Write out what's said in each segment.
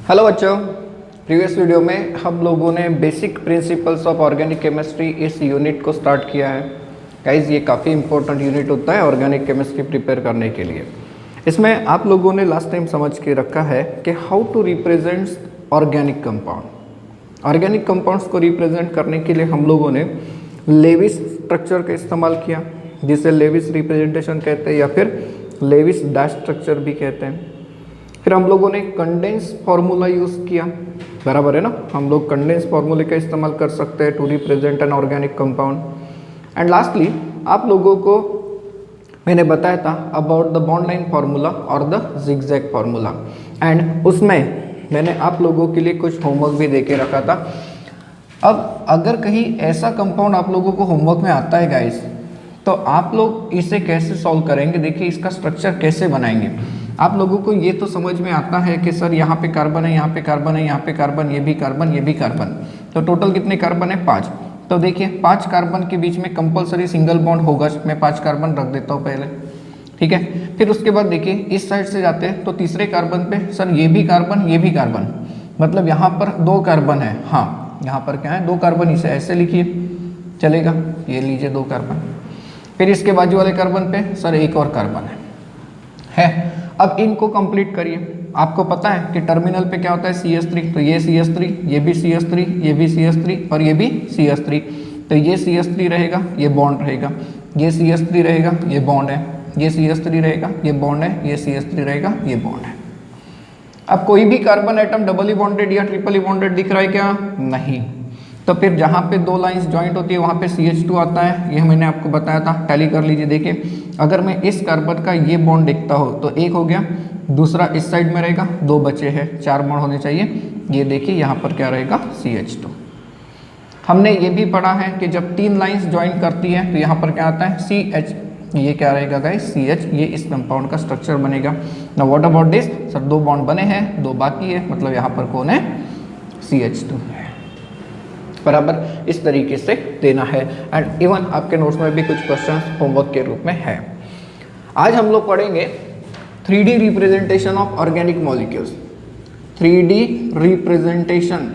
Hello बच्चों, previous video में हम लोगों ने basic principles of organic chemistry इस यूनिट को स्टार्ट किया है। गाइस, ये काफ़ी इंपॉर्टेंट यूनिट होता है ऑर्गेनिक केमिस्ट्री प्रिपेयर करने के लिए। इसमें आप लोगों ने लास्ट टाइम समझ के रखा है कि how to represent organic compound. Organic compounds को रिप्रेजेंट करने के लिए हम लोगों ने लेविस स्ट्रक्चर का इस्तेमाल किया, जिसे लेविस रिप्रेजेंटेशन कहते हैं या फिर लेविस डैश स्ट्रक्चर भी कहते हैं। फिर हम लोगों ने कंडेंस फार्मूला यूज़ किया, बराबर है ना। हम लोग कंडेंस फार्मूले का इस्तेमाल कर सकते हैं to represent an organic compound. And lastly आप लोगों को मैंने बताया था about the bond line formula और द जिगजैग फार्मूला, एंड उसमें मैंने आप लोगों के लिए कुछ होमवर्क भी दे के रखा था। अब अगर कहीं ऐसा कंपाउंड आप लोगों को होमवर्क में आता है गाइस, तो आप लोग इसे कैसे सॉल्व करेंगे, देखिए इसका स्ट्रक्चर कैसे बनाएंगे। आप लोगों को ये तो समझ में आता है कि सर यहाँ पे कार्बन है, यहाँ पे कार्बन है, यहाँ पे कार्बन, ये भी कार्बन, ये भी कार्बन, तो टोटल कितने कार्बन है? 5। तो देखिए 5 कार्बन के बीच में कंपलसरी सिंगल बॉन्ड होगा। मैं 5 कार्बन रख देता हूँ पहले, ठीक है। फिर उसके बाद देखिए इस साइड से जाते हैं तो तीसरे कार्बन पे सर ये भी कार्बन, ये भी कार्बन, मतलब यहाँ पर 2 कार्बन है। हाँ, यहाँ पर क्या है? 2 कार्बन, इसे ऐसे लिखिए, चलेगा। ये लीजिए 2 कार्बन। फिर इसके बाजू वाले कार्बन पे सर एक और कार्बन है। अब इनको कंप्लीट करिए। आपको पता है कि टर्मिनल पे क्या होता है? CH3, तो ये CH3, ये भी CH3, ये भी CH3 और ये भी CH3, तो ये CH3 रहेगा, ये बॉन्ड रहेगा, ये CH3 रहेगा, ये बॉन्ड है, ये CH3 रहेगा, ये बॉन्ड है, ये CH3 रहेगा, ये बॉन्ड है। अब कोई भी कार्बन एटम डबली बॉन्डेड या ट्रिपली बॉन्डेड दिख रहा है क्या? नहीं। तो फिर जहाँ पे 2 लाइंस ज्वाइंट होती है वहाँ पे CH2 आता है, ये मैंने आपको बताया था। टैली कर लीजिए। देखिए अगर मैं इस कार्बन का ये बॉन्ड देखता हूँ तो एक हो गया, दूसरा इस साइड में रहेगा, 2 बचे हैं, 4 बॉन्ड होने चाहिए। ये देखिए यहाँ पर क्या रहेगा? CH2। हमने ये भी पढ़ा है कि जब 3 लाइंस ज्वाइन करती है तो यहाँ पर क्या आता है? CH। ये क्या रहेगा गाइस? CH। ये इस कंपाउंड का स्ट्रक्चर बनेगा। ना what about this? Sir 2 bond बने हैं, 2 बाकी है, मतलब यहाँ पर कौन है? CH2 है। बराबर इस तरीके से देना है। एंड इवन आपके नोट्स में भी कुछ क्वेश्चन होमवर्क के रूप में है। आज हम लोग पढ़ेंगे 3D representation of organic molecules. 3D representation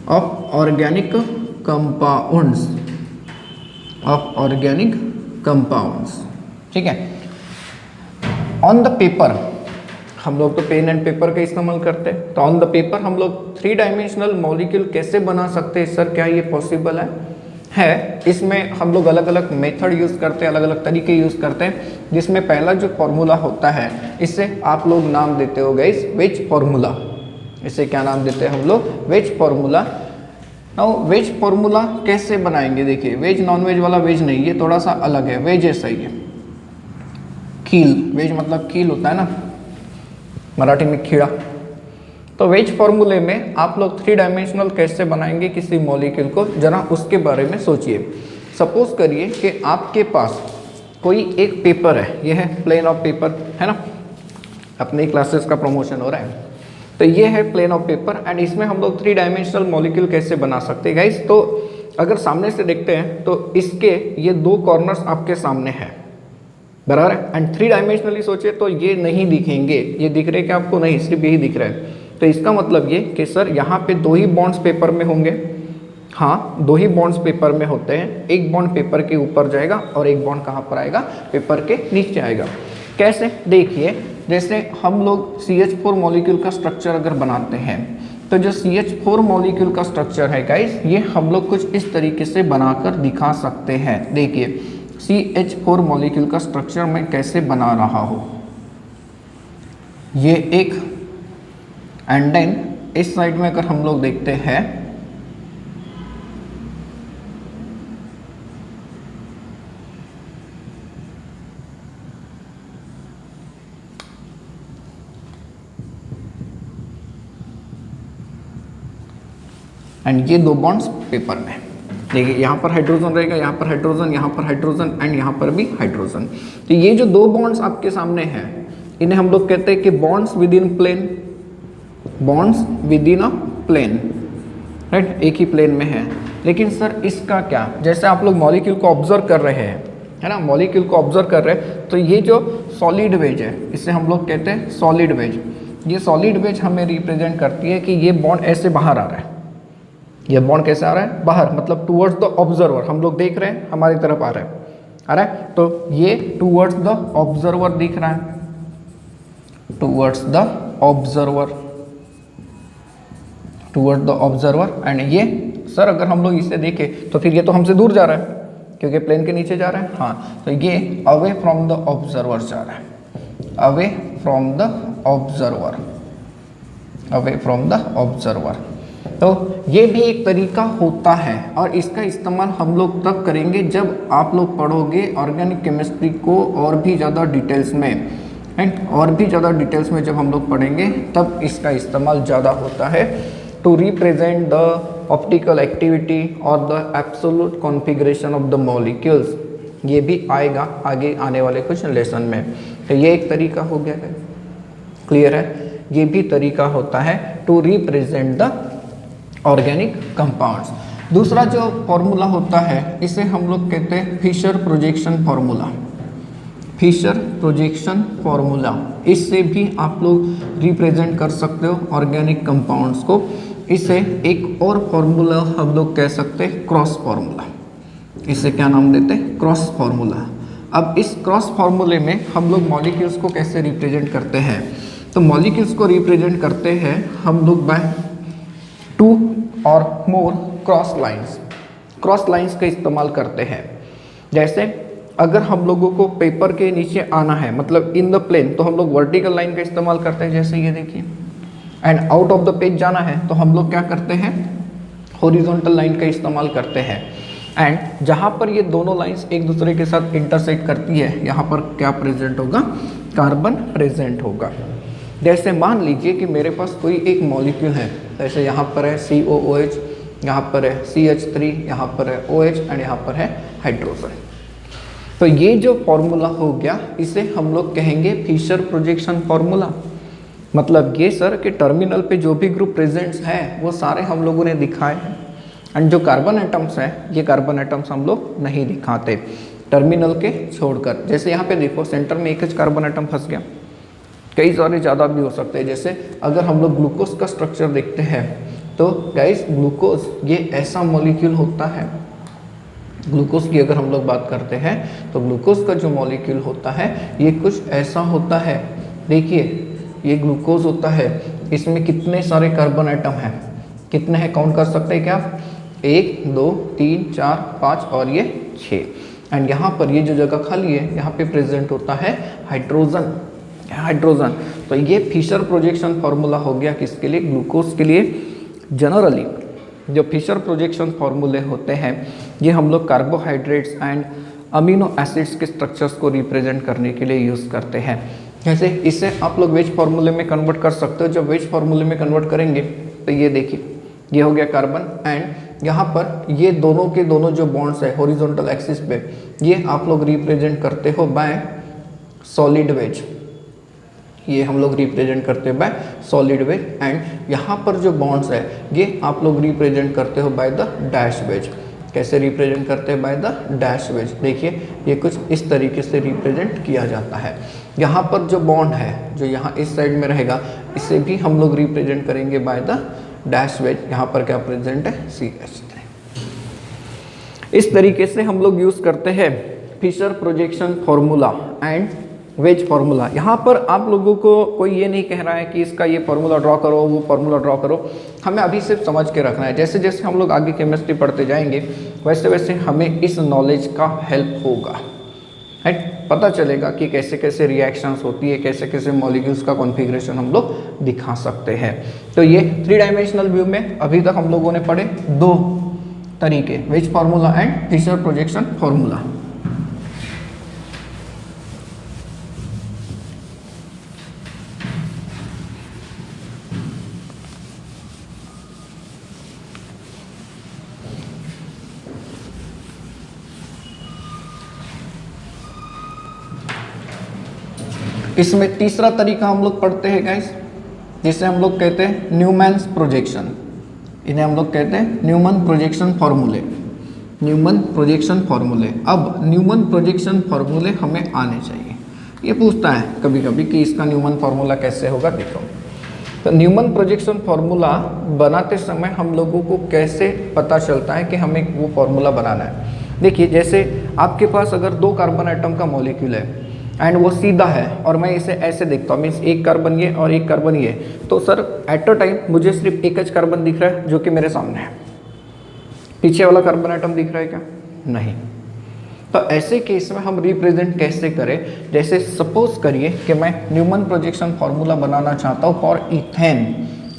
of organic compounds, ठीक है। ऑन द पेपर, हम लोग तो पेन एंड पेपर का इस्तेमाल करते हैं, तो ऑन द पेपर हम लोग 3 डायमेंशनल मॉलिक्यूल कैसे बना सकते हैं? सर क्या ये पॉसिबल है? इसमें हम लोग अलग अलग मेथड यूज़ करते हैं, अलग अलग तरीके यूज़ करते हैं, जिसमें पहला जो फॉर्मूला होता है इसे आप लोग नाम देते हो गाइस वेज फॉर्मूला। इसे क्या नाम देते हैं हम लोग? Veg formula. Now veg formula कैसे बनाएंगे? देखिए वेज नॉन वेज वाला वेज नहीं, ये थोड़ा सा अलग है। वेज ऐसा ही है, खील। वेज मतलब खील होता है ना, मराठी में खीड़ा। तो वेज फॉर्मूले में आप लोग 3 डायमेंशनल कैसे बनाएंगे किसी मॉलिक्यूल को, जरा उसके बारे में सोचिए। सपोज करिए कि आपके पास कोई एक पेपर है, ये है प्लेन ऑफ पेपर, है ना। अपने क्लासेस का प्रमोशन हो रहा है। तो ये है प्लेन ऑफ पेपर, एंड इसमें हम लोग 3 डायमेंशनल मॉलिक्यूल कैसे बना सकते हैं गाइस? तो अगर सामने से देखते हैं तो इसके ये 2 कॉर्नर्स आपके सामने हैं, बराबर है। एंड 3 डायमेंशनली सोचे तो ये नहीं दिखेंगे। ये दिख रहे क्या आपको? नहीं, सिर्फ यही दिख रहा है। तो इसका मतलब ये कि सर यहाँ पे 2 ही बॉन्ड्स पेपर में होंगे। हाँ, 2 ही बॉन्ड्स पेपर में होते हैं। एक बॉन्ड पेपर के ऊपर जाएगा और एक बॉन्ड कहाँ पर आएगा? पेपर के नीचे आएगा। कैसे? देखिए जैसे हम लोग CH4 मॉलिक्यूल का स्ट्रक्चर अगर बनाते हैं, तो जो CH4 मॉलिक्यूल का स्ट्रक्चर है गाइस, ये हम लोग कुछ इस तरीके से बनाकर दिखा सकते हैं। देखिए CH4 मॉलिक्यूल का स्ट्रक्चर मैं कैसे बना रहा हूँ। ये एक, एंड देन इस साइड में अगर हम लोग देखते हैं एंड ये 2 बॉन्ड्स पेपर में। देखिए यहाँ पर हाइड्रोजन रहेगा, यहाँ पर हाइड्रोजन, यहाँ पर हाइड्रोजन, एंड यहाँ पर भी हाइड्रोजन। तो ये जो 2 बॉन्ड्स आपके सामने हैं, इन्हें हम लोग कहते हैं कि bonds with in plane, bonds with in a plane, right. एक ही प्लेन में है। लेकिन सर इसका क्या, जैसे आप लोग मॉलिक्यूल को ऑब्जर्व कर रहे हैं, है ना, मॉलिक्यूल को ऑब्जर्व कर रहे हैं, तो ये जो सॉलिड वेज है इसे हम लोग कहते हैं सॉलिड वेज। ये सॉलिड वेज हमें रिप्रेजेंट करती है कि ये बॉन्ड ऐसे बाहर आ रहा है, ये बॉन्ड कैसे आ रहा है बाहर, मतलब टूवर्ड्स द ऑब्जर्वर, हम लोग देख रहे हैं हमारी तरफ आ रहा है, तो ये टूवर्ड्स द ऑब्जर्वर दिख रहा है, towards the observer, towards the observer. And ये सर अगर हम लोग इसे देखें तो फिर ये तो हमसे दूर जा रहा है क्योंकि प्लेन के नीचे जा रहा है, हाँ, तो ये अवे फ्रॉम द ऑब्जर्वर जा रहा है, away from the observer, away from the observer. तो ये भी एक तरीका होता है और इसका इस्तेमाल हम लोग तब करेंगे जब आप लोग पढ़ोगे ऑर्गेनिक केमिस्ट्री को और भी ज़्यादा डिटेल्स में, एंड और भी ज़्यादा डिटेल्स में जब हम लोग पढ़ेंगे तब इसका इस्तेमाल ज़्यादा होता है to represent the optical activity और the absolute configuration of the molecules. ये भी आएगा आगे आने वाले कुछ लेसन में। तो ये एक तरीका हो गया है, क्लियर है, ये भी तरीका होता है to represent the organic compounds. दूसरा जो फॉर्मूला होता है इसे हम लोग कहते हैं Fischer projection formula, Fischer projection formula. इससे भी आप लोग रिप्रेजेंट कर सकते हो ऑर्गेनिक कंपाउंड्स को। इसे एक और फॉर्मूला हम लोग कह सकते हैं क्रॉस फॉर्मूला, इसे क्या नाम देते हैं क्रॉस फॉर्मूला। अब इस क्रॉस फॉर्मूले में हम लोग मॉलिक्यूल्स को कैसे रिप्रेजेंट करते हैं, तो मॉलिक्यूल्स को रिप्रेजेंट करते हैं हम लोग बाय 2 और मोर क्रॉस लाइंस, क्रॉस लाइंस का इस्तेमाल करते हैं। जैसे अगर हम लोगों को पेपर के नीचे आना है, मतलब इन द प्लेन, तो हम लोग वर्टिकल लाइन का इस्तेमाल करते हैं, जैसे ये देखिए। And out of the page जाना है तो हम लोग क्या करते हैं हॉरिजॉन्टल लाइन का इस्तेमाल करते हैं। एंड जहाँ पर ये दोनों लाइंस एक दूसरे के साथ इंटरसेक्ट करती है, यहाँ पर क्या प्रेजेंट होगा, कार्बन प्रेजेंट होगा। जैसे मान लीजिए कि मेरे पास कोई एक मॉलिक्यूल है, जैसे यहाँ पर है COOH, यहाँ पर है CH3, यहाँ पर है OH एंड यहाँ पर है हाइड्रोजन। तो ये जो फॉर्मूला हो गया इसे हम लोग कहेंगे फिशर प्रोजेक्शन फॉर्मूला। मतलब ये सर कि टर्मिनल पे जो भी ग्रुप प्रेजेंट्स है वो सारे हम लोगों ने दिखाए हैं, एंड जो कार्बन एटम्स हैं ये कार्बन एटम्स हम लोग नहीं दिखाते टर्मिनल के छोड़कर। जैसे यहाँ पे देखो सेंटर में एक ही कार्बन एटम फंस गया, कई सारे ज़्यादा भी हो सकते हैं। जैसे अगर हम लोग ग्लूकोज का स्ट्रक्चर देखते हैं तो गाइस ग्लूकोज ये ऐसा मॉलिक्यूल होता है, ग्लूकोज की अगर हम लोग बात करते हैं तो ग्लूकोज का जो मॉलिक्यूल होता है ये कुछ ऐसा होता है। देखिए ये ग्लूकोज होता है, इसमें कितने सारे कार्बन एटम हैं, कितने हैं काउंट कर सकते हैं क्या, 1 2 3 4 5 और ये 6। एंड यहाँ पर ये जो जगह खाली है यहाँ पे प्रेजेंट होता है हाइड्रोजन, हाइड्रोजन। तो ये फिशर प्रोजेक्शन फॉर्मूला हो गया किसके लिए, ग्लूकोज के लिए। जनरली जो फिशर प्रोजेक्शन फॉर्मूले होते हैं ये हम लोग कार्बोहाइड्रेट्स एंड अमीनो एसिड्स के स्ट्रक्चर्स को रिप्रेजेंट करने के लिए यूज़ करते हैं। जैसे इसे आप लोग वेज फार्मूले में कन्वर्ट कर सकते हो। जब वेज फार्मूले में कन्वर्ट करेंगे तो ये देखिए ये हो गया कार्बन, एंड यहाँ पर ये दोनों के दोनों जो बॉन्ड्स है हॉरिजॉन्टल एक्सिस पे ये आप लोग रिप्रेजेंट करते हो बाय सॉलिड वेज, ये हम लोग रिप्रेजेंट करते हैं बाय सॉलिड वेज। एंड यहाँ पर जो बॉन्ड्स है ये आप लोग रिप्रेजेंट करते हो बाय द डैश वेज। कैसे रिप्रेजेंट करते हैं, बाय द डैश वेज। देखिए ये कुछ इस तरीके से रिप्रेजेंट किया जाता है। यहाँ पर जो बॉन्ड है जो यहाँ इस साइड में रहेगा इसे भी हम लोग रिप्रेजेंट करेंगे बाय द डैश वेज। यहाँ पर क्या प्रेजेंट है, CH3। इस तरीके से हम लोग यूज़ करते हैं Fischer projection formula and wedge formula. यहाँ पर आप लोगों को कोई ये नहीं कह रहा है कि इसका ये फार्मूला ड्रॉ करो, वो फार्मूला ड्रॉ करो, हमें अभी सिर्फ समझ के रखना है। जैसे जैसे हम लोग आगे केमिस्ट्री पढ़ते जाएंगे वैसे वैसे हमें इस नॉलेज का हेल्प होगा, है, पता चलेगा कि कैसे कैसे रिएक्शंस होती है, कैसे कैसे मॉलिक्यूल्स का कॉन्फ़िगरेशन हम लोग दिखा सकते हैं। तो ये 3 डायमेंशनल व्यू में अभी तक हम लोगों ने पढ़े 2 तरीके, wedge formula and Fischer projection formula. इसमें तीसरा तरीका हम लोग पढ़ते हैं गाइस, जिसे हम लोग कहते हैं न्यूमैन्स प्रोजेक्शन। इन्हें हम लोग कहते हैं न्यूमन प्रोजेक्शन फॉर्मूले। न्यूमन प्रोजेक्शन फॉर्मूले। अब न्यूमन प्रोजेक्शन फॉर्मूले हमें आने चाहिए। ये पूछता है कभी कभी कि इसका न्यूमन फार्मूला कैसे होगा। देखो, तो न्यूमन प्रोजेक्शन फार्मूला बनाते समय हम लोगों को कैसे पता चलता है कि हमें वो फार्मूला बनाना है। देखिए, जैसे आपके पास अगर 2 कार्बन एटम का मॉलिक्यूल है एंड वो सीधा है और मैं इसे ऐसे देखता हूँ, मीन्स एक कार्बन ये और एक कार्बन ये, तो सर एट अ टाइम मुझे सिर्फ एक ही कार्बन दिख रहा है जो कि मेरे सामने है। पीछे वाला कार्बन एटम दिख रहा है क्या? नहीं। तो ऐसे केस में हम रिप्रेजेंट कैसे करें? जैसे सपोज करिए कि मैं न्यूमन प्रोजेक्शन फार्मूला बनाना चाहता हूँ फॉर इथेन,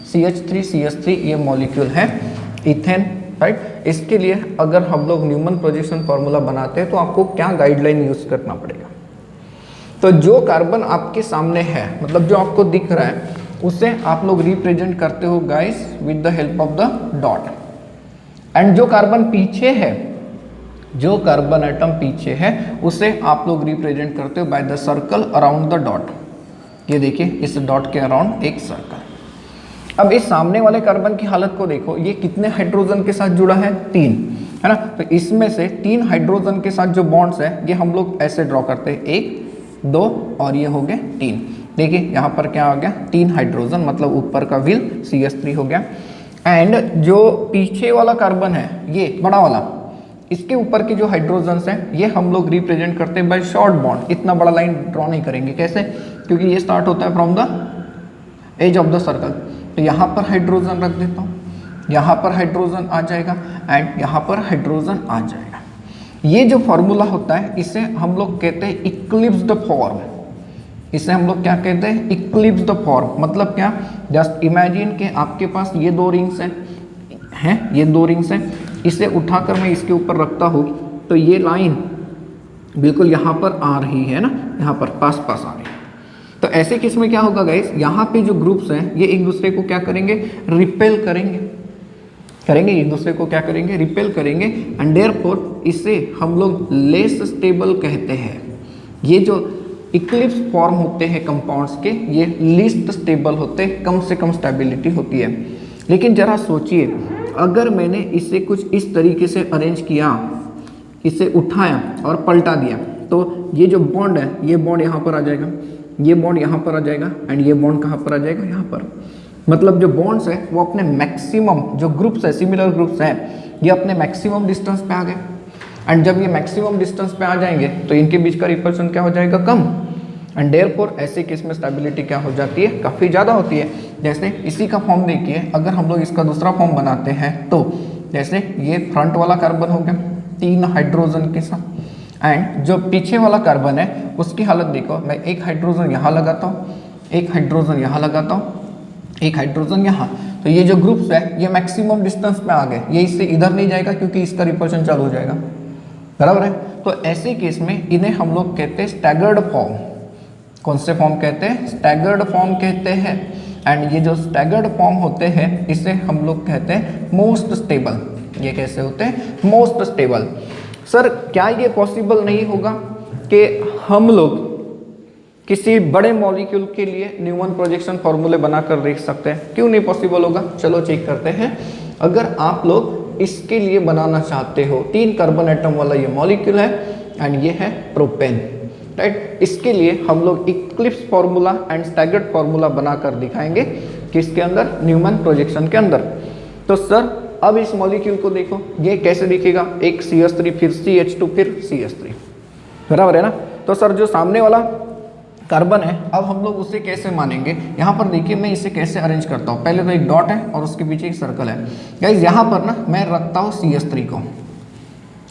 CH3CH3 ये मॉलिक्यूल है इथेन, राइट। इसके लिए अगर हम लोग न्यूमन प्रोजेक्शन फार्मूला बनाते हैं तो आपको क्या गाइडलाइन यूज करना पड़ेगा? तो जो कार्बन आपके सामने है, मतलब जो आपको दिख रहा है, उसे आप लोग रिप्रेजेंट करते हो guys with the help of the dot. And जो कार्बन पीछे है, जो कार्बन एटम पीछे है, उसे आप लोग रिप्रेजेंट करते हो by the circle around the dot. ये देखिए, इस डॉट के अराउंड एक सर्कल। अब इस सामने वाले कार्बन की हालत को देखो, ये कितने हाइड्रोजन के साथ जुड़ा है? 3, है ना। तो इसमें से 3 हाइड्रोजन के साथ जो बॉन्ड्स है ये हम लोग ऐसे ड्रॉ करते हैं, 1 2 और ये हो गए 3। देखिए यहाँ पर क्या हो गया? 3 हाइड्रोजन, मतलब ऊपर का व्हील CH3 हो गया। एंड जो पीछे वाला कार्बन है, ये बड़ा वाला, इसके ऊपर के जो हाइड्रोजन्स हैं ये हम लोग रिप्रेजेंट करते हैं बाय शॉर्ट बॉन्ड। इतना बड़ा लाइन ड्रॉ नहीं करेंगे। कैसे? क्योंकि ये स्टार्ट होता है from the edge of the circle. तो यहाँ पर हाइड्रोजन रख देता हूँ, यहाँ पर हाइड्रोजन आ जाएगा एंड यहाँ पर हाइड्रोजन आ जाएगा। ये जो फॉर्मूला होता है इसे हम लोग कहते हैं इक्लिप्स्ड फॉर्म। इसे हम लोग क्या कहते हैं? Eclipsed form. मतलब क्या? जस्ट इमेजिन कि आपके पास ये 2 रिंग्स हैं, ये 2 रिंग्स हैं, इसे उठाकर मैं इसके ऊपर रखता हूँ तो ये लाइन बिल्कुल यहाँ पर आ रही है ना, यहाँ पर पास पास आ रही है। तो ऐसे केस में क्या होगा गाइस? यहाँ पे जो ग्रुप्स हैं ये एक दूसरे को क्या करेंगे? रिपेल करेंगे। एक दूसरे को क्या करेंगे? रिपेल करेंगे। एंड देयरफॉर इसे हम लोग लेस स्टेबल कहते हैं। ये जो इक्लिप्स फॉर्म होते हैं कंपाउंड्स के, ये लीस्ट स्टेबल होते हैं, कम से कम स्टेबिलिटी होती है। लेकिन जरा सोचिए, अगर मैंने इसे कुछ इस तरीके से अरेंज किया, इसे उठाया और पलटा दिया, तो ये जो बॉन्ड है, ये बॉन्ड यहाँ पर आ जाएगा, ये बॉन्ड यहाँ पर आ जाएगा एंड ये बॉन्ड कहाँ पर आ जाएगा? यहाँ पर। मतलब जो बॉन्ड्स है वो अपने मैक्सिमम, जो ग्रुप्स है, सिमिलर ग्रुप्स हैं, ये अपने मैक्सिमम डिस्टेंस पे आ गए। एंड जब ये मैक्सिमम डिस्टेंस पे आ जाएंगे तो इनके बीच का रिपल्शन क्या हो जाएगा? कम। एंड देयरफॉर ऐसे केस में स्टेबिलिटी क्या हो जाती है? काफ़ी ज़्यादा होती है। जैसे इसी का फॉर्म देखिए, अगर हम लोग इसका दूसरा फॉर्म बनाते हैं तो जैसे ये फ्रंट वाला कार्बन हो गया 3 हाइड्रोजन के साथ, एंड जो पीछे वाला कार्बन है उसकी हालत देखो, मैं एक हाइड्रोजन यहाँ लगाता हूँ, एक हाइड्रोजन यहाँ लगाता हूँ, एक हाइड्रोजन यहाँ। तो ये जो ग्रुप्स है ये मैक्सिमम डिस्टेंस पे आ गए, ये इससे इधर नहीं जाएगा क्योंकि इसका रिपल्शन चालू हो जाएगा, बराबर है। तो ऐसे केस में इन्हें हम लोग कहते हैं स्टैगर्ड फॉर्म। कौन से फॉर्म कहते हैं? स्टैगर्ड फॉर्म कहते हैं। एंड ये जो स्टैगर्ड फॉर्म होते हैं इसे हम लोग कहते हैं मोस्ट स्टेबल। ये कैसे होते हैं? Most stable. सर क्या ये पॉसिबल नहीं होगा कि हम लोग किसी बड़े मॉलिक्यूल के लिए न्यूमन प्रोजेक्शन फॉर्मूले बनाकर देख सकते हैं? क्यों नहीं पॉसिबल होगा? चलो चेक करते हैं। अगर आप लोग इसके लिए बनाना चाहते हो, 3 कार्बन एटम वाला ये मॉलिक्यूल है एंड ये है प्रोपेन, राइट। इसके लिए हम लोग Eclipse formula and staggered formula बनाकर दिखाएंगे किसके अंदर? न्यूमन प्रोजेक्शन के अंदर। तो सर अब इस मॉलिक्यूल को देखो, ये कैसे दिखेगा? एक CH3, फिर CH2, फिर CH3, बराबर है ना। तो सर जो सामने वाला कार्बन है, अब हम लोग उसे कैसे मानेंगे? यहाँ पर देखिए मैं इसे कैसे अरेंज करता हूँ। पहले तो एक डॉट है और उसके पीछे एक सर्कल है। गाइस यहाँ पर ना मैं रखता हूँ CH3 को।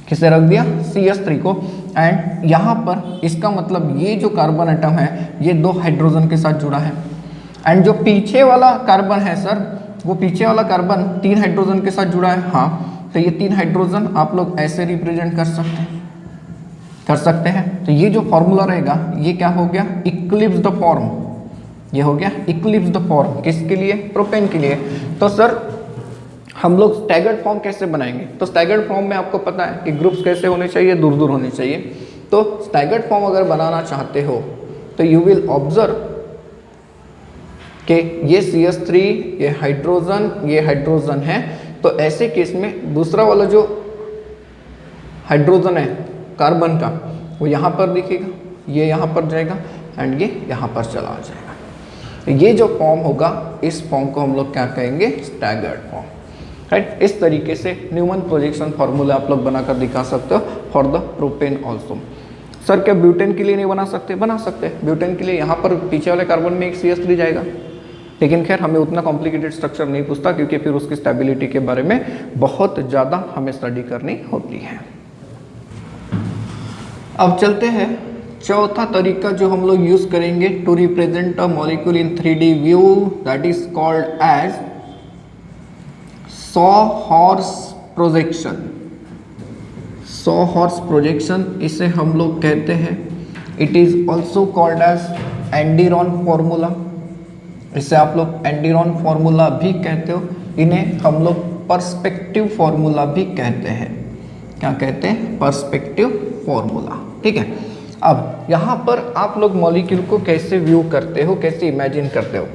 किसे रख दिया? CH3 को। एंड यहाँ पर इसका मतलब ये जो कार्बन एटम है ये 2 हाइड्रोजन के साथ जुड़ा है। एंड जो पीछे वाला कार्बन है सर, वो पीछे वाला कार्बन 3 हाइड्रोजन के साथ जुड़ा है। हाँ, तो ये 3 हाइड्रोजन आप लोग ऐसे रिप्रेजेंट कर सकते हैं। तो ये जो फॉर्मूला रहेगा ये क्या हो गया? Eclipsed form. ये हो गया इक्लिप्स्ड फॉर्म। किसके लिए? प्रोपेन के लिए। तो सर हम लोग स्टैगर्ड फॉर्म कैसे बनाएंगे? तो स्टैगर्ड फॉर्म में आपको पता है कि ग्रुप्स कैसे होने चाहिए? दूर दूर होने चाहिए। तो स्टैगर्ड फॉर्म अगर बनाना चाहते हो तो यू विल ऑब्जर्व कि ये CH3, ये हाइड्रोजन है, तो ऐसे केस में दूसरा वाला जो हाइड्रोजन है कार्बन का वो यहाँ पर दिखेगा, ये यहाँ पर जाएगा एंड ये यहाँ पर चला जाएगा। तो ये जो फॉर्म होगा इस फॉर्म को हम लोग क्या कहेंगे, स्टैगर्ड फॉर्म, राइट। इस तरीके से न्यूमन प्रोजेक्शन फार्मूला आप लोग बनाकर दिखा सकते हो for the propane also. Sir क्या ब्यूटेन के लिए नहीं बना सकते? बना सकते हैं। ब्यूटेन के लिए यहाँ पर पीछे वाले कार्बन में एक CH3 जाएगा, लेकिन खैर हमें उतना कॉम्प्लिकेटेड स्ट्रक्चर नहीं पूछता क्योंकि फिर उसकी स्टेबिलिटी के बारे में बहुत ज़्यादा हमें स्टडी करनी होती है। अब चलते हैं चौथा तरीका जो हम लोग यूज करेंगे to represent a molecule in 3D view, that is called as sawhorse projection. Sawhorse projection इसे हम लोग कहते हैं। It is also called as andiron formula, इसे आप लोग एंडीरॉन फॉर्मूला भी कहते हो। इन्हें हम लोग पर्सपेक्टिव फॉर्मूला भी कहते हैं। क्या कहते हैं? पर्सपेक्टिव फॉर्मूला, ठीक है। अब यहाँ पर आप लोग मॉलिक्यूल को कैसे व्यू करते हो, कैसे इमेजिन करते हो?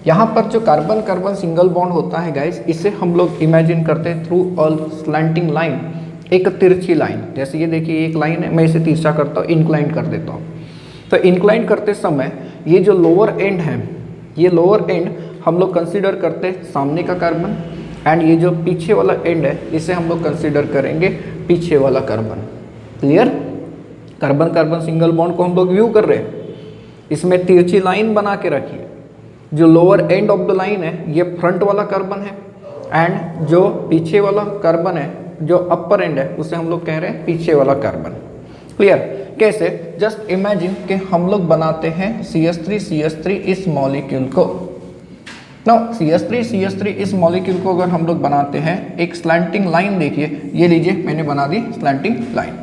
यहाँ पर जो कार्बन कार्बन सिंगल बॉन्ड होता है गाइस, इसे हम लोग इमेजिन करते हैं थ्रू अ स्लैंटिंग लाइन, एक तिरछी लाइन। जैसे ये देखिए एक लाइन है, मैं इसे तिरछा करता हूँ, इंक्लाइन कर देता हूँ। तो इंक्लाइन करते समय ये जो लोअर एंड है, ये लोअर एंड हम लोग कंसिडर करते हैं सामने का कार्बन, एंड ये जो पीछे वाला एंड है इसे हम लोग कंसिडर करेंगे पीछे वाला carbon. Clear? Carbon carbon single bond को हम लोग व्यू कर रहे हैं, इसमें तिरछी लाइन बना के रखिए। जो lower end of the line है ये फ्रंट वाला कार्बन है, एंड जो पीछे वाला कार्बन है, जो अपर एंड है, उसे हम लोग कह रहे हैं पीछे वाला कार्बन। क्लियर? कैसे? जस्ट इमेजिन कि हम लोग बनाते हैं CH3 इस मॉलिक्यूल को। नो CH3 इस मॉलिक्यूल को अगर हम लोग बनाते हैं, एक स्लैंटिंग लाइन देखिए, ये लीजिए मैंने बना दी स्लैंटिंग लाइन।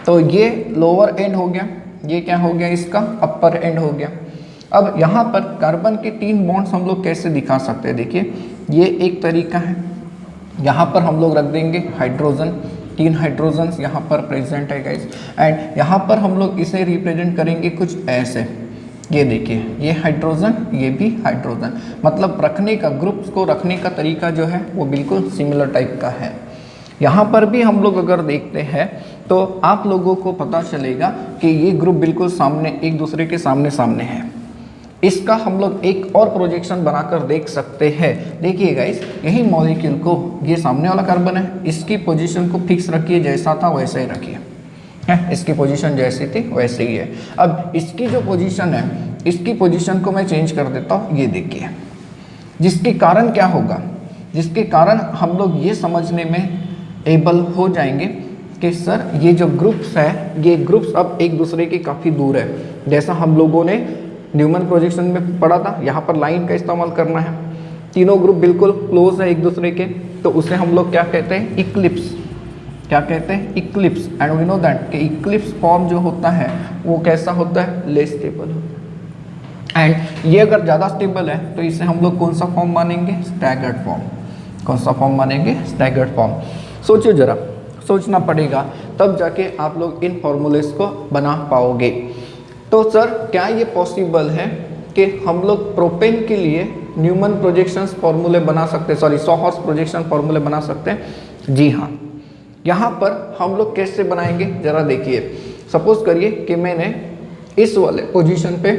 तो ये लोअर एंड हो गया, ये क्या हो गया, इसका अपर एंड हो गया। अब यहाँ पर कार्बन के 3 बॉन्ड्स हम लोग कैसे दिखा सकते हैं? देखिए ये एक तरीका है, यहाँ पर हम लोग रख देंगे हाइड्रोजन, 3 हाइड्रोजन्स यहाँ पर प्रेजेंट है गाइस, एंड यहाँ पर हम लोग इसे रिप्रेजेंट करेंगे कुछ ऐसे। ये देखिए ये हाइड्रोजन, ये भी हाइड्रोजन, मतलब रखने का, ग्रुप्स को रखने का तरीका जो है वो बिल्कुल सिमिलर टाइप का है। यहाँ पर भी हम लोग अगर देखते हैं तो आप लोगों को पता चलेगा कि ये ग्रुप बिल्कुल सामने, एक दूसरे के सामने सामने है। इसका हम लोग एक और प्रोजेक्शन बनाकर देख सकते हैं। देखिए गाइस, यही मॉलिक्यूल को, ये सामने वाला कार्बन है, इसकी पोजीशन को फिक्स रखिए, जैसा था वैसे ही रखिए, है इसकी पोजीशन जैसी थी वैसे ही है। अब इसकी जो पोजीशन है, इसकी पोजीशन को मैं चेंज कर देता हूँ, ये देखिए, जिसके कारण क्या होगा, जिसके कारण हम लोग ये समझने में एबल हो जाएंगे कि सर ये जो ग्रुप्स है, ये ग्रुप्स अब एक दूसरे के काफ़ी दूर है। जैसा हम लोगों ने न्यूमन प्रोजेक्शन में पढ़ा था, यहाँ पर लाइन का इस्तेमाल करना है। तीनों ग्रुप बिल्कुल क्लोज है एक दूसरे के, तो उसे हम लोग क्या कहते हैं? इक्लिप्स। क्या कहते हैं? Eclipse. And we know that कि इक्लिप्स फॉर्म जो होता है वो कैसा होता है? Less stable. एंड ये अगर ज़्यादा स्टेबल है तो इसे हम लोग कौन सा फॉर्म मानेंगे? Staggered form. कौन सा फॉर्म मानेंगे? Staggered form. सोचो जरा, सोचना पड़ेगा, तब जाके आप लोग इन फॉर्मूलेस को बना पाओगे। तो सर क्या ये पॉसिबल है कि हम लोग प्रोपेन के लिए न्यूमन प्रोजेक्शंस फॉर्मूले बना सकते हैं, सॉरी सॉ-हॉर्स प्रोजेक्शन फॉर्मूले बना सकते हैं? जी हाँ। यहाँ पर हम लोग कैसे बनाएंगे जरा देखिए। सपोज करिए कि मैंने इस वाले पोजीशन पे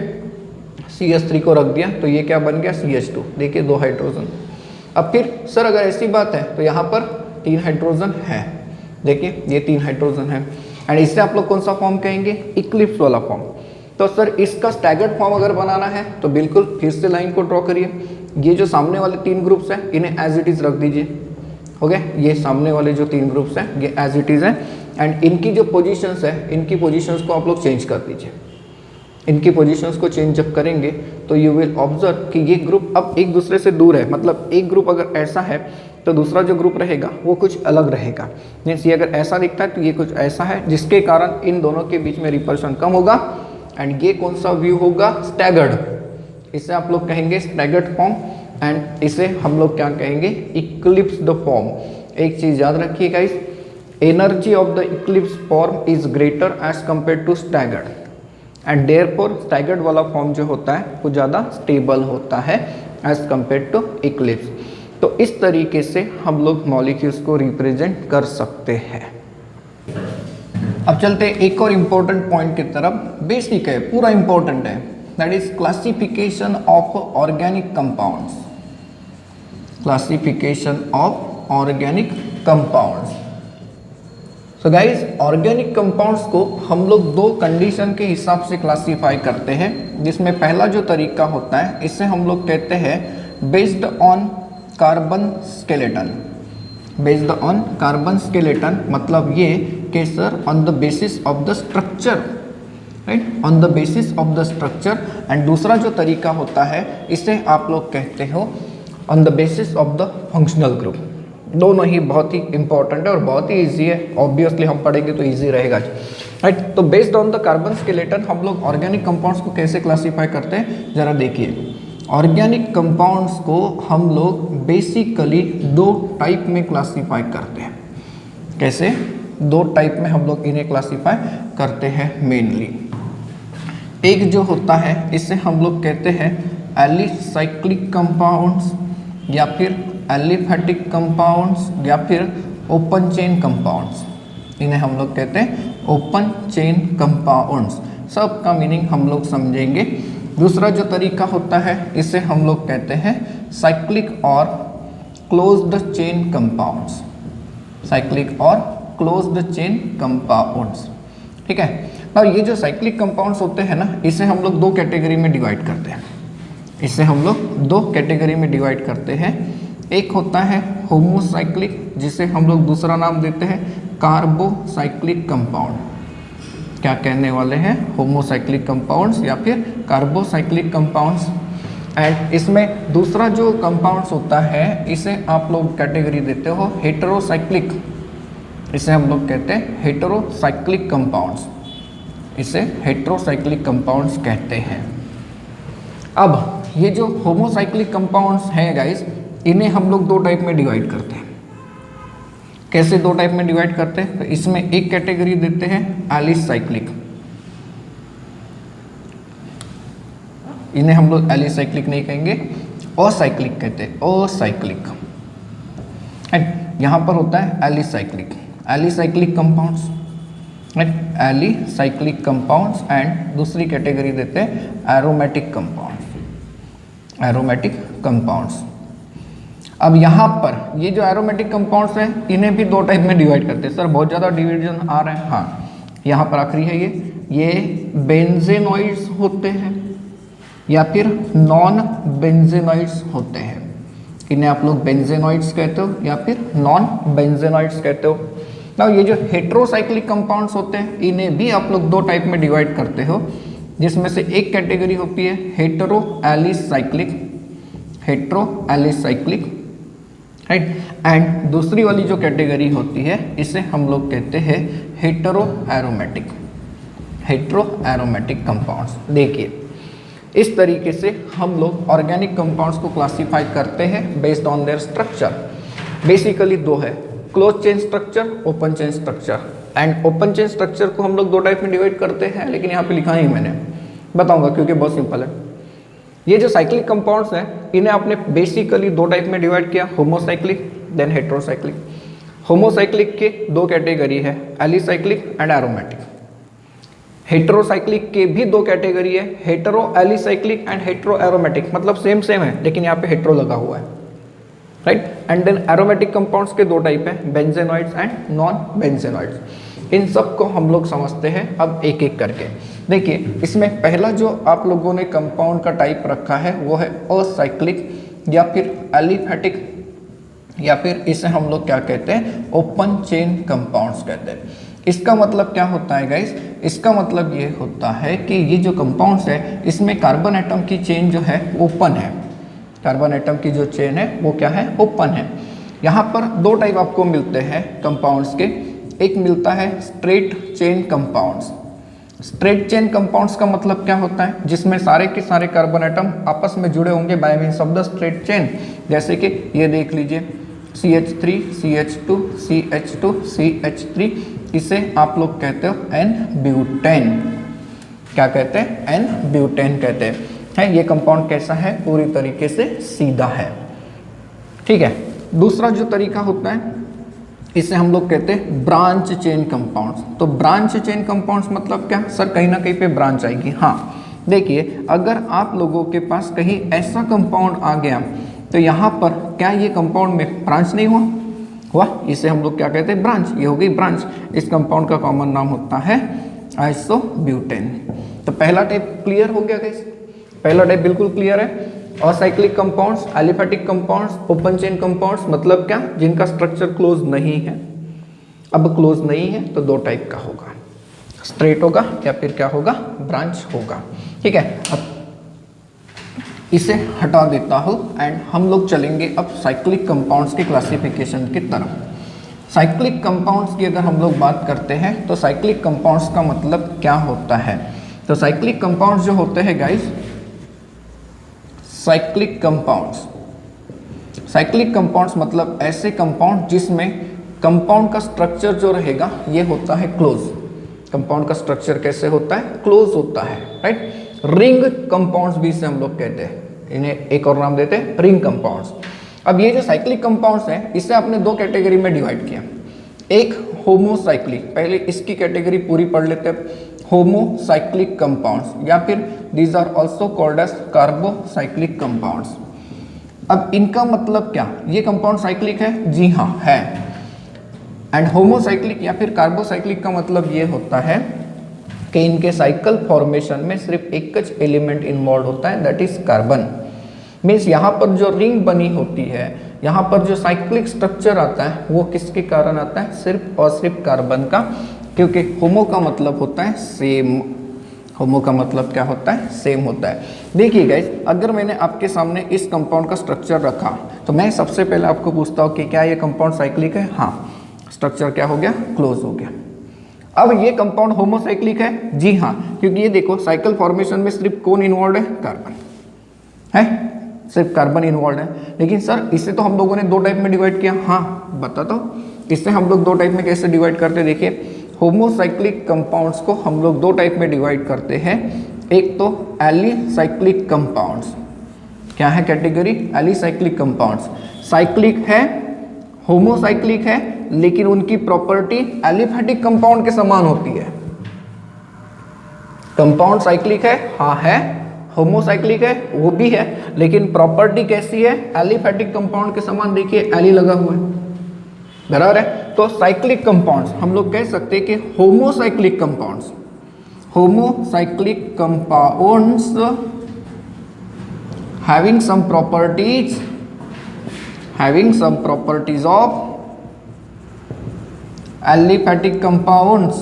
CH3 को रख दिया, तो ये क्या बन गया? CH2। देखिए 2 हाइड्रोजन। अब फिर सर अगर ऐसी बात है तो यहाँ पर 3 हाइड्रोजन है, देखिए ये 3 हाइड्रोजन है, एंड इससे आप लोग कौन सा फॉर्म कहेंगे? इक्लिप्स वाला फॉर्म। तो सर इसका स्टैगर्ड फॉर्म अगर बनाना है तो बिल्कुल फिर से लाइन को ड्रॉ करिए। ये जो सामने वाले 3 ग्रुप्स हैं इन्हें एज इट इज़ रख दीजिए। हो गया, ये सामने वाले जो 3 ग्रुप्स हैं ये एज इट इज़ है, एंड इनकी जो पोजीशंस है, इनकी पोजीशंस को आप लोग चेंज कर दीजिए। इनकी पोजीशंस को चेंज जब करेंगे तो यू विल ऑब्जर्व कि ये ग्रुप अब एक दूसरे से दूर है। मतलब एक ग्रुप अगर ऐसा है तो दूसरा जो ग्रुप रहेगा वो कुछ अलग रहेगा। मीन्स ये अगर ऐसा दिखता है तो ये कुछ ऐसा है, जिसके कारण इन दोनों के बीच में रिपल्शन कम होगा, एंड ये कौन सा व्यू होगा? स्टैगर्ड। इसे आप लोग कहेंगे स्टैगर्ड फॉर्म, एंड इसे हम लोग क्या कहेंगे? Eclipse the form. एक चीज़ याद रखिए guys, energy of the eclipse form is greater as compare to staggered, and therefore staggered वाला फॉर्म जो होता है वो ज़्यादा स्टेबल होता है एज कम्पेयर टू इक्लिप्स। तो इस तरीके से हम लोग मॉलिक्यूल्स को रिप्रेजेंट कर सकते हैं। अब चलते हैं एक और इम्पोर्टेंट पॉइंट की तरफ, बेसिक है, पूरा इम्पोर्टेंट है, that is classification of organic compounds. Classification of organic compounds. So guys, organic compounds को हम लोग दो कंडीशन के हिसाब से क्लासीफाई करते हैं, जिसमें पहला जो तरीका होता है इसे हम लोग कहते हैं based on carbon skeleton. Based on carbon skeleton मतलब ये कि sir on the basis of the structure, right, on the basis of the structure. And दूसरा जो तरीका होता है इसे आप लोग कहते हो on the basis of the functional group. दोनों ही बहुत ही इंपॉर्टेंट है और बहुत ही इजी है, ऑब्वियसली हम पढ़ेंगे तो इजी रहेगा, राइट। तो based on the carbon skeleton हम लोग ऑर्गेनिक कंपाउंड्स को कैसे क्लासीफाई करते हैं, जरा देखिए। ऑर्गेनिक कंपाउंड्स को हम लोग बेसिकली दो टाइप में क्लासीफाई करते हैं। कैसे? दो टाइप में हम लोग इन्हें क्लासीफाई करते हैं मेनली। एक जो होता है इसे हम लोग कहते हैं एलिसाइक्लिक कंपाउंड्स या फिर एलिफेटिक कंपाउंड्स या फिर ओपन चेन कंपाउंड्स। इन्हें हम लोग कहते हैं ओपन चेन कंपाउंड्स। सब का मीनिंग हम लोग समझेंगे। दूसरा जो तरीका होता है इसे हम लोग कहते हैं साइक्लिक और क्लोज्ड चेन कंपाउंड्स। साइक्लिक और क्लोज्ड चेन कंपाउंड्स, ठीक है। और ये जो साइक्लिक कंपाउंड्स होते हैं ना, इसे हम लोग दो कैटेगरी में डिवाइड करते हैं। इसे हम लोग दो कैटेगरी में डिवाइड करते हैं। एक होता है होमोसाइक्लिक, जिसे हम लोग दूसरा नाम देते हैं कार्बोसाइक्लिक कंपाउंड। क्या कहने वाले हैं? होमोसाइक्लिक कंपाउंड्स या फिर कार्बोसाइक्लिक कंपाउंड्स। एंड इसमें दूसरा जो कंपाउंड्स होता है इसे आप लोग कैटेगरी देते हो हेटेरोसाइक्लिक। इसे हम लोग कहते हैं हेटेरोसाइक्लिक कंपाउंड्स। इसे हेटेरोसाइक्लिक कंपाउंड्स कहते हैं। अब ये जो होमोसाइक्लिक कंपाउंड्स हैं गाइस, इन्हें हम लोग दो टाइप में डिवाइड करते हैं। कैसे दो टाइप में डिवाइड करते हैं? तो इसमें एक कैटेगरी देते हैं एलिसाइक्लिक। इन्हें हम लोग एलिसाइक्लिक नहीं कहेंगे, असाइक्लिक कहते हैं, असाइक्लिक। एंड यहाँ पर होता है alicyclic, alicyclic compounds, right, alicyclic compounds. And दूसरी कैटेगरी देते हैं एरोमेटिक कंपाउंड्स, एरोमेटिक कंपाउंड्स। अब यहाँ पर ये जो एरोमेटिक कंपाउंड्स हैं इन्हें भी दो टाइप में डिवाइड करते हैं। सर बहुत ज़्यादा डिवीजन आ रहे हैं, हाँ, यहाँ पर आखिरी है ये बेंजेनॉइड्स होते हैं या फिर नॉन बेंजेनॉइड्स होते हैं। इन्हें आप लोग बेंजेनॉइड्स कहते हो या फिर नॉन बेंजेनॉइड्स कहते हो। now ये जो हेटेरोसाइक्लिक कंपाउंड्स होते हैं इन्हें भी आप लोग दो टाइप में डिवाइड करते हो, जिसमें से एक कैटेगरी होती है hetero alicyclic, hetero alicyclic, right. And दूसरी वाली जो कैटेगरी होती है इसे हम लोग कहते हैं hetero aromatic, hetero aromatic compounds. देखिए इस तरीके से हम लोग ऑर्गेनिक कंपाउंड्स को क्लासीफाई करते हैं based on their structure. Basically दो है, close chain structure, open chain structure. And open chain structure को हम लोग दो टाइप में डिवाइड करते हैं, लेकिन यहाँ पे लिखा नहीं मैंने, बताऊंगा क्योंकि बहुत सिंपल है। ये जो साइक्लिक कंपाउंड्स हैं इन्हें आपने बेसिकली दो टाइप में डिवाइड किया, होमोसाइक्लिक देन हेटेरोसाइक्लिक। होमोसाइक्लिक के दो कैटेगरी है, एलिसाइक्लिक एंड एरोमेटिक। हेटेरोसाइक्लिक के भी दो कैटेगरी है, hetero alicyclic and hetero aromatic, मतलब सेम सेम है लेकिन यहाँ पे हेटेरो लगा हुआ है, right. And then aromatic compounds के दो टाइप है, बेंजेनॉइड्स एंड नॉन बेंजेनॉइड्स। इन सब को हम लोग समझते हैं अब एक एक करके। देखिए इसमें पहला जो आप लोगों ने कंपाउंड का टाइप रखा है वो है असाइक्लिक या फिर एलिफेटिक या फिर इसे हम लोग क्या कहते हैं, ओपन चेन कंपाउंड्स कहते हैं। इसका मतलब क्या होता है गाइस? इसका मतलब ये होता है कि ये जो कंपाउंड्स है इसमें कार्बन एटम की चेन जो है ओपन है। कार्बन एटम की जो चेन है वो क्या है, ओपन है। यहाँ पर दो टाइप आपको मिलते हैं कंपाउंड्स के। एक मिलता है straight chain compounds. Straight chain compounds का मतलब क्या होता है? जिसमें सारे के सारे कार्बन एटम आपस में जुड़े होंगे by means of the straight chain. जैसे कि ये देख लीजिए CH3 CH2 CH2 CH3, इसे आप लोग कहते हो एन ब्यूटेन। क्या कहते हैं? एन ब्यूटेन कहते हैं। ये कंपाउंड कैसा है? पूरी तरीके से सीधा है, ठीक है। दूसरा जो तरीका होता है इसे हम लोग कहते हैं ब्रांच चेन कंपाउंड्स। तो ब्रांच चेन कंपाउंड्स मतलब क्या सर, कहीं ना कहीं पे ब्रांच आएगी। हाँ देखिए, अगर आप लोगों के पास कहीं ऐसा कंपाउंड आ गया तो यहाँ पर क्या ये कंपाउंड में ब्रांच नहीं हुआ, इसे हम लोग क्या कहते हैं, ब्रांच। ये हो गई ब्रांच। इस कंपाउंड का कॉमन नाम होता है आइसोब्यूटेन। तो पहला टाइप क्लियर हो गया गाइस, पहला टाइप बिल्कुल क्लियर है। Acyclic compounds, aliphatic compounds, open chain compounds मतलब क्या, जिनका स्ट्रक्चर क्लोज नहीं है। अब क्लोज नहीं है तो दो टाइप का होगा, स्ट्रेट होगा या फिर क्या होगा, ब्रांच होगा। ठीक है, अब इसे हटा देता हूँ एंड हम लोग चलेंगे अब साइक्लिक कंपाउंड्स के क्लासिफिकेशन की तरफ। साइक्लिक कंपाउंड्स की अगर हम लोग बात करते हैं तो साइक्लिक कंपाउंड्स का मतलब क्या होता है। तो साइक्लिक कंपाउंड्स जो होते हैं गाइस, साइक्लिक कंपाउंड्स मतलब ऐसे कंपाउंड जिसमें कंपाउंड का स्ट्रक्चर जो रहेगा ये होता है क्लोज। कंपाउंड का स्ट्रक्चर कैसे होता है, क्लोज होता है, राइट। रिंग कंपाउंड्स भी इसे हम लोग कहते हैं, इन्हें एक और नाम देते हैं रिंग कंपाउंड्स। अब ये जो साइक्लिक कंपाउंड्स हैं इसे आपने दो कैटेगरी में डिवाइड किया। एक होमोसाइक्लिक, पहले इसकी कैटेगरी पूरी पढ़ लेते हैं, होमोसाइक्लिक कंपाउंड्स, या फिर these are also called as carbocyclic compounds. अब इनका मतलब क्या, ये कंपाउंड साइक्लिक है, जी हाँ है। एंड होमोसाइक्लिक या फिर कार्बोसाइक्लिक का मतलब ये होता है कि इनके साइकिल फॉर्मेशन में सिर्फ एक ज एलिमेंट इन्वॉल्व होता है, दैट इज कार्बन। मीन्स यहाँ पर जो रिंग बनी होती है, यहाँ पर जो साइक्लिक स्ट्रक्चर आता है वो किसके कारण आता है, सिर्फ और सिर्फ कार्बन का। क्योंकि होमो का मतलब होता है सेम, होमो का मतलब क्या होता है, सेम होता है। देखिए गाइस, अगर मैंने आपके सामने इस कंपाउंड का स्ट्रक्चर रखा तो मैं सबसे पहले आपको पूछता हूँ कि क्या ये कंपाउंड साइक्लिक है, हाँ। स्ट्रक्चर क्या हो गया, क्लोज हो गया। अब ये कंपाउंड होमोसाइक्लिक है, जी हाँ, क्योंकि ये देखो साइकिल फॉर्मेशन में सिर्फ कौन इन्वॉल्व है, कार्बन है, सिर्फ कार्बन इन्वॉल्व है। लेकिन सर इसे तो हम लोगों ने दो टाइप में डिवाइड किया, हाँ बताता हूँ। इससे हम लोग दो टाइप में कैसे डिवाइड करते हैं, देखिए होमोसाइक्लिक कंपाउंड्स को हम लोग दो टाइप में डिवाइड करते हैं। एक तो एलिसाइक्लिक कंपाउंड्स, क्या है कैटेगरी, एलिसाइक्लिक कंपाउंड्स। साइक्लिक है, होमोसाइक्लिक है, लेकिन उनकी प्रॉपर्टी एलिफेटिक कंपाउंड के समान होती है। कंपाउंड साइक्लिक है, हाँ है, होमोसाइक्लिक है, वो भी है, लेकिन प्रॉपर्टी कैसी है, एलिफेटिक कंपाउंड के समान। देखिए एली लगा हुआ है, बराबर है। तो साइक्लिक कंपाउंड्स हम लोग कह सकते हैं कि homocyclic compounds, homocyclic compounds having some properties of aliphatic compounds।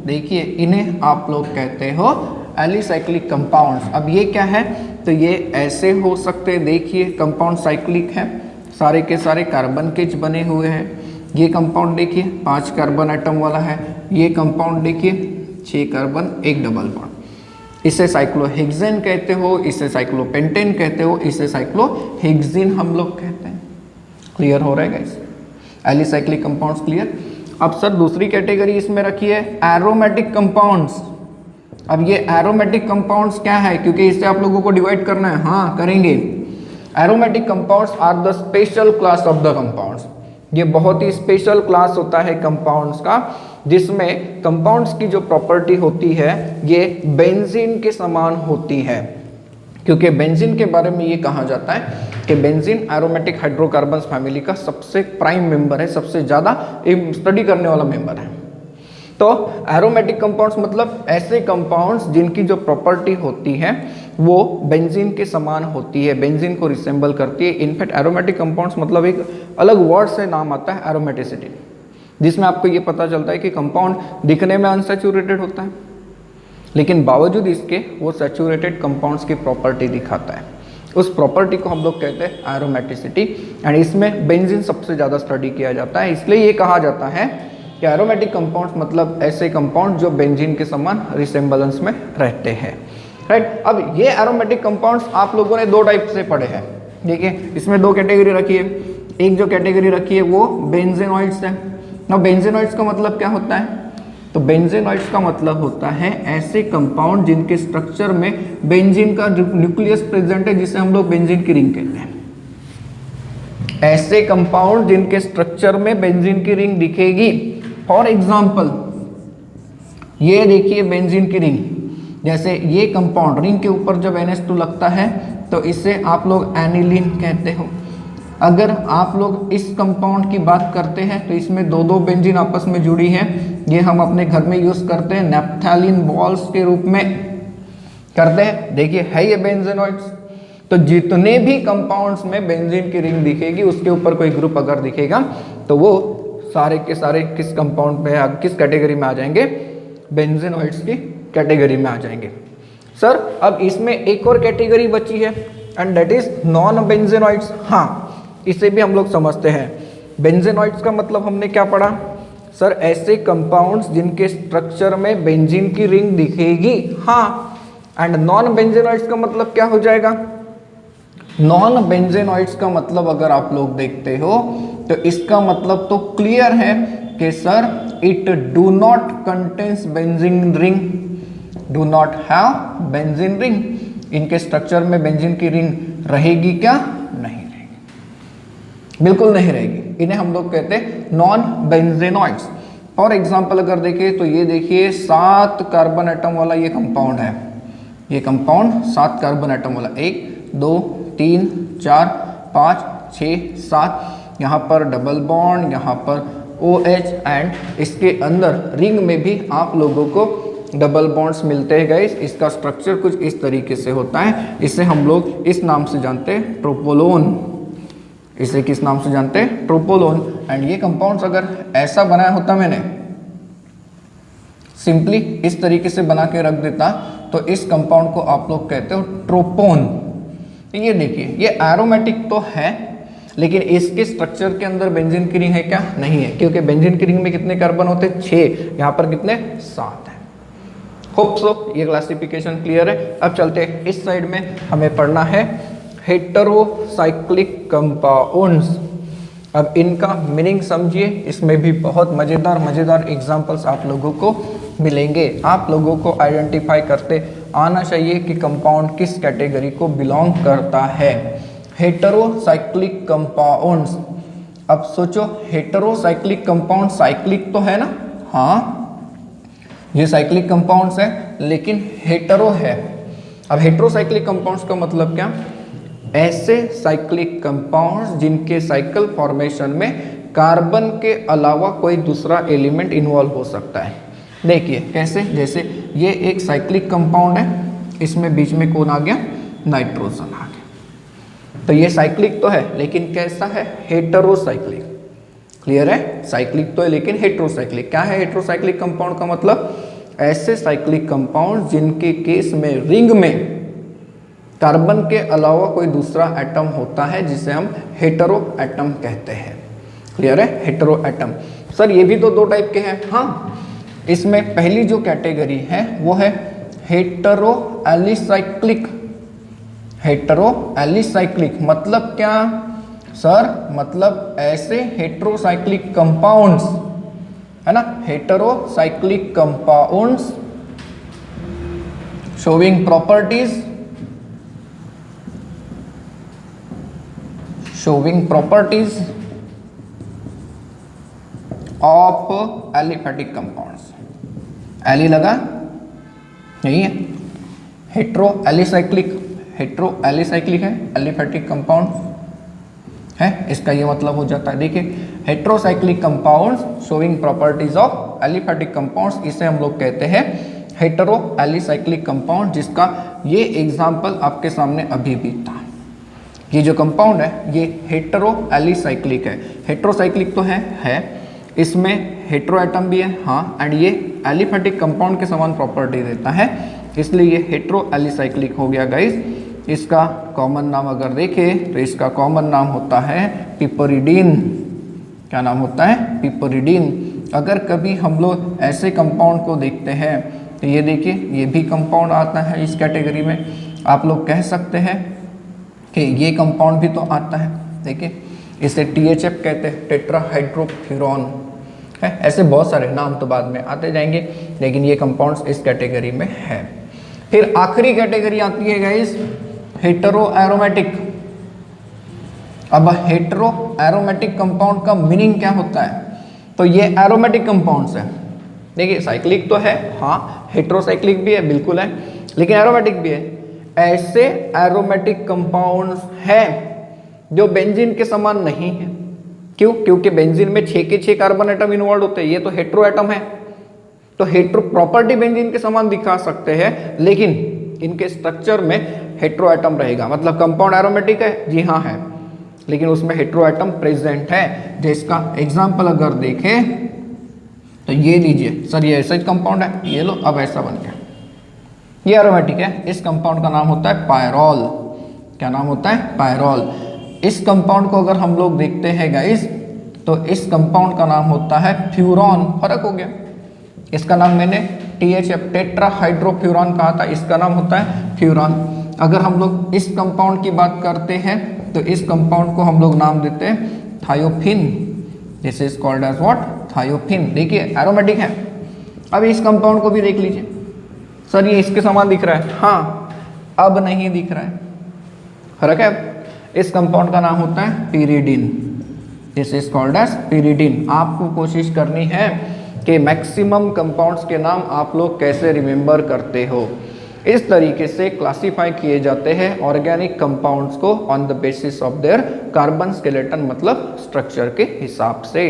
देखिए इन्हें आप लोग कहते हो एलिसाइक्लिक कंपाउंड्स। अब ये क्या है, तो ये ऐसे हो सकते हैं, देखिए कंपाउंड साइक्लिक है, सारे के सारे कार्बन के बने हुए हैं। ये कंपाउंड देखिए 5 कार्बन एटम वाला है, ये कंपाउंड देखिए 6 कार्बन 1 डबल बॉन्ड। इसे साइक्लोहेक्सेन कहते हो, इसे साइक्लोपेंटेन कहते हो, इसे साइक्लोहेक्सिन हम लोग कहते हैं। क्लियर हो रहा है गाइस, एलिसाइक्लिक कंपाउंड्स क्लियर। अब सर दूसरी कैटेगरी इसमें रखी है एरोमेटिक कंपाउंड्स। अब ये एरोमेटिक कंपाउंड्स क्या है, क्योंकि इससे आप लोगों को डिवाइड करना है, हाँ करेंगे। Aromatic compounds are the special class of the compounds. ये बहुत ही स्पेशल क्लास होता है कंपाउंड्स का, जिसमें कंपाउंड्स की जो प्रॉपर्टी होती है ये बेंजीन के समान होती है। क्योंकि बेंजीन के बारे में ये कहा जाता है कि बेंजीन एरोमेटिक हाइड्रोकार्बन्स फैमिली का सबसे प्राइम मेंबर है, सबसे ज़्यादा स्टडी करने वाला मेंबर है। तो एरोमेटिक कंपाउंड्स मतलब ऐसे कंपाउंड्स जिनकी जो प्रॉपर्टी होती है वो बेंजीन के समान होती है, बेंजीन को रिसेंबल करती है। इनफैक्ट एरोमेटिक कंपाउंड्स मतलब एक अलग वर्ड से नाम आता है एरोमेटिसिटी, जिसमें आपको ये पता चलता है कि कंपाउंड दिखने में अनसैचुरेटेड होता है, लेकिन बावजूद इसके वो सैचुरेटेड कंपाउंड्स की प्रॉपर्टी दिखाता है। उस प्रॉपर्टी को हम लोग कहते हैं एरोमेटिसिटी, एंड इसमें बेंजीन सबसे ज़्यादा स्टडी किया जाता है। इसलिए ये कहा जाता है कि एरोमेटिक कंपाउंड्स मतलब ऐसे कंपाउंड जो बेंजीन के समान रिसेम्बलेंस में रहते हैं, राइट। अब ये एरोमेटिक कंपाउंड्स आप लोगों ने दो टाइप से पढ़े हैं। देखिए इसमें दो कैटेगरी रखी है। एक जो कैटेगरी रखी है वो बेंजेनॉइड्स है। ना बेंजेनॉइड्स का मतलब क्या होता है, तो बेंजीनॉइड्स का मतलब होता है ऐसे कंपाउंड जिनके स्ट्रक्चर में बेंजीन का न्यूक्लियस प्रेजेंट है, जिसे हम लोग बेंजीन की रिंग कहते हैं। ऐसे कंपाउंड जिनके स्ट्रक्चर में बेंजीन की रिंग दिखेगी। फॉर एग्जांपल ये देखिए बेंजीन की रिंग, जैसे ये कंपाउंड रिंग के ऊपर जब NH2 लगता है तो इसे आप लोग एनिलीन कहते हो। अगर आप लोग इस कंपाउंड की बात करते हैं तो इसमें दो दो बेंजीन आपस में जुड़ी हैं, ये हम अपने घर में यूज करते हैं नैप्थेलिन बॉल्स के रूप में करते हैं। देखिए है ये बेंजीनॉइड्स। तो जितने भी कंपाउंड्स में बेंजीन की रिंग दिखेगी उसके ऊपर कोई ग्रुप अगर दिखेगा तो वो सारे के सारे किस कंपाउंड में, किस कैटेगरी में आ जाएंगे? बेंजीनॉइड्स की कैटेगरी में आ जाएंगे। सर अब इसमें एक और कैटेगरी बची है एंड दैट इज नॉन बेंजीनॉइड्स। हाँ, इसे भी हम लोग समझते हैं। बेंजीनॉइड्स का मतलब हमने क्या पढ़ा? सर ऐसे कंपाउंड्स जिनके स्ट्रक्चर में बेंजीन की रिंग दिखेगी। हाँ, एंड नॉन बेंजीनॉइड्स का मतलब क्या हो जाएगा? नॉन बेंजीनॉइड्स का मतलब अगर आप लोग देखते हो तो इसका मतलब तो क्लियर है कि sir it do not contains benzene ring, do not have benzene ring. इनके स्ट्रक्चर में बेंजीन की रिंग रहेगी क्या? नहीं रहेगी, बिल्कुल नहीं रहेगी। इन्हें हम लोग कहते हैं नॉन बेंजीनॉइड्स। फॉर एग्जांपल अगर देखें तो ये देखिए 7 कार्बन एटम वाला ये कंपाउंड है। ये कंपाउंड 7 कार्बन एटम वाला, 1 2 3 4 5 6 7, यहाँ पर डबल बॉन्ड, यहाँ पर OH एंड इसके अंदर रिंग में भी आप लोगों को डबल बॉन्ड्स मिलते हैं गाइस। इसका स्ट्रक्चर कुछ इस तरीके से होता है। इसे हम लोग इस नाम से जानते हैं ट्रोपोलोन। इसे किस नाम से जानते हैं? ट्रोपोलोन। एंड ये कंपाउंड्स अगर ऐसा बनाया होता, मैंने सिंपली इस तरीके से बना के रख देता, तो इस कंपाउंड को आप लोग कहते हो ट्रोपोन। ये देखिए ये एरोमेटिक तो है लेकिन इसके स्ट्रक्चर के अंदर बेंजीन की रिंग है क्या? नहीं है, क्योंकि बेंजीन की रिंग में कितने कार्बन होते हैं? 6। यहाँ पर कितने? 7 है। होप सो ये क्लासिफिकेशन क्लियर है। अब चलते हैं इस साइड में, हमें पढ़ना है हेटेरोसाइक्लिक कंपाउंड्स। अब इनका मीनिंग समझिए, इसमें भी बहुत मजेदार एग्जांपल्स आप लोगों को मिलेंगे। आप लोगों को आइडेंटिफाई करते आना चाहिए कि कंपाउंड किस कैटेगरी को बिलोंग करता है। Heterocyclic compounds. अब सोचो हेटेरोसाइक्लिक कंपाउंड साइक्लिक तो है ना? हाँ, ये साइक्लिक कंपाउंड्स है लेकिन हेटेरो है। अब हेटेरोसाइक्लिक कंपाउंड्स का मतलब क्या? ऐसे साइक्लिक कंपाउंड्स जिनके साइकिल फॉर्मेशन में कार्बन के अलावा कोई दूसरा एलिमेंट इन्वॉल्व हो सकता है। देखिए कैसे, जैसे ये एक साइक्लिक कंपाउंड है, इसमें बीच में कौन आ गया? नाइट्रोजन आ गया। तो ये साइक्लिक तो है लेकिन कैसा है? हेटेरोसाइक्लिक। क्लियर है? साइक्लिक तो है लेकिन हेटेरोसाइक्लिक। क्या है हेटेरोसाइक्लिक कंपाउंड का मतलब? ऐसे साइक्लिक कंपाउंड जिनके केस में रिंग में कार्बन के अलावा कोई दूसरा एटम होता है, जिसे हम हेटेरो एटम कहते हैं। क्लियर है? Hetero atom. सर ये भी तो 2 टाइप के हैं। हाँ, इसमें पहली जो कैटेगरी है वो है हेटेरो एलिसाइक्लिक। हेटेरो एलिसाइक्लिक मतलब क्या? सर मतलब ऐसे हेटेरोसाइक्लिक कंपाउंड्स, है ना, heterocyclic compounds showing properties of aliphatic compounds. एली लगा नहीं है? हेटेरो एलिसाइक्लिक है, एलिफेटिक कंपाउंड है, इसका ये मतलब हो जाता है। देखिए heterocyclic compounds showing properties of aliphatic compounds, इसे हम लोग कहते हैं हेटेरो एलिसाइक्लिक कंपाउंड, जिसका ये एग्जाम्पल आपके सामने अभी भी था। ये जो कंपाउंड है ये हेटेरो एलिसाइक्लिक है। हेटेरोसाइक्लिक तो है, इसमें हेटेरो एटम भी है, हाँ, एंड ये एलिफेटिक कंपाउंड के समान प्रॉपर्टी देता है, इसलिए ये हेटेरो एलिसाइक्लिक हो गया गाइस। इसका कॉमन नाम अगर देखें तो इसका कॉमन नाम होता है पिपरिडीन। क्या नाम होता है? पिपरिडीन। अगर कभी हम लोग ऐसे कंपाउंड को देखते हैं तो ये देखिए ये भी कंपाउंड आता है इस कैटेगरी में। आप लोग कह सकते हैं कि ये कंपाउंड भी तो आता है। देखिए इसे THF कहते हैं, टेट्राहाइड्रोफ्यूरॉन। है। ऐसे बहुत सारे नाम तो बाद में आते जाएंगे, लेकिन ये कंपाउंड्स इस कैटेगरी में है। फिर आखिरी कैटेगरी आती है गाइस हेटेरो एरोमेटिक। अब हेटेरो एरोमेटिक कंपाउंड का मीनिंग क्या होता है? तो ये एरोमेटिक कंपाउंड्स है। देखिए साइक्लिक तो है, हाँ हेटेरोसाइक्लिक भी है, बिल्कुल है, लेकिन एरोमेटिक भी है। ऐसे एरोमेटिक कंपाउंड्स हैं जो बेंजीन के समान नहीं है। क्यों? क्योंकि बेंजीन में 6 के 6 कार्बन एटम इन्वॉल्व होते हैं, ये तो हेटेरो एटम है। तो हेटेरो प्रॉपर्टी बेंजीन के समान दिखा सकते हैं, लेकिन इनके स्ट्रक्चर में हेटेरो एटम रहेगा। मतलब कंपाउंड एरोमेटिक है, जी हाँ है, लेकिन उसमें हेटेरो एटम प्रेजेंट है। जिसका एग्जाम्पल अगर देखें तो ये लीजिए सर, ये ऐसा ही कंपाउंड है, ये लो अब ऐसा बन गया, ये एरोमेटिक है। इस कंपाउंड का नाम होता है पायरोल। क्या नाम होता है? पायरोल। इस कंपाउंड को अगर हम लोग देखते हैं गाइस, तो इस कंपाउंड का नाम होता है फ्यूरॉन। फर्क हो गया, इसका नाम मैंने THF टेट्रा हाइड्रोफ्यूरॉन कहा था, इसका नाम होता है फ्यूरॉन। अगर हम लोग इस कंपाउंड की बात करते हैं तो इस कंपाउंड को हम लोग नाम देते हैं thiophene. This is called as what? Thiophene. देखिए एरोमेटिक है। अब इस कंपाउंड को भी देख लीजिए, सर ये इसके समान दिख रहा है, हाँ अब नहीं दिख रहा है, फर्क है। इस कंपाउंड का नाम होता है pyridine। This is called as pyridine। आपको कोशिश करनी है कि मैक्सिमम कंपाउंड्स के नाम आप लोग कैसे रिमेंबर करते हो। इस तरीके से क्लासिफाई किए जाते हैं ऑर्गेनिक कंपाउंड्स को on the basis of their carbon skeleton, मतलब स्ट्रक्चर के हिसाब से।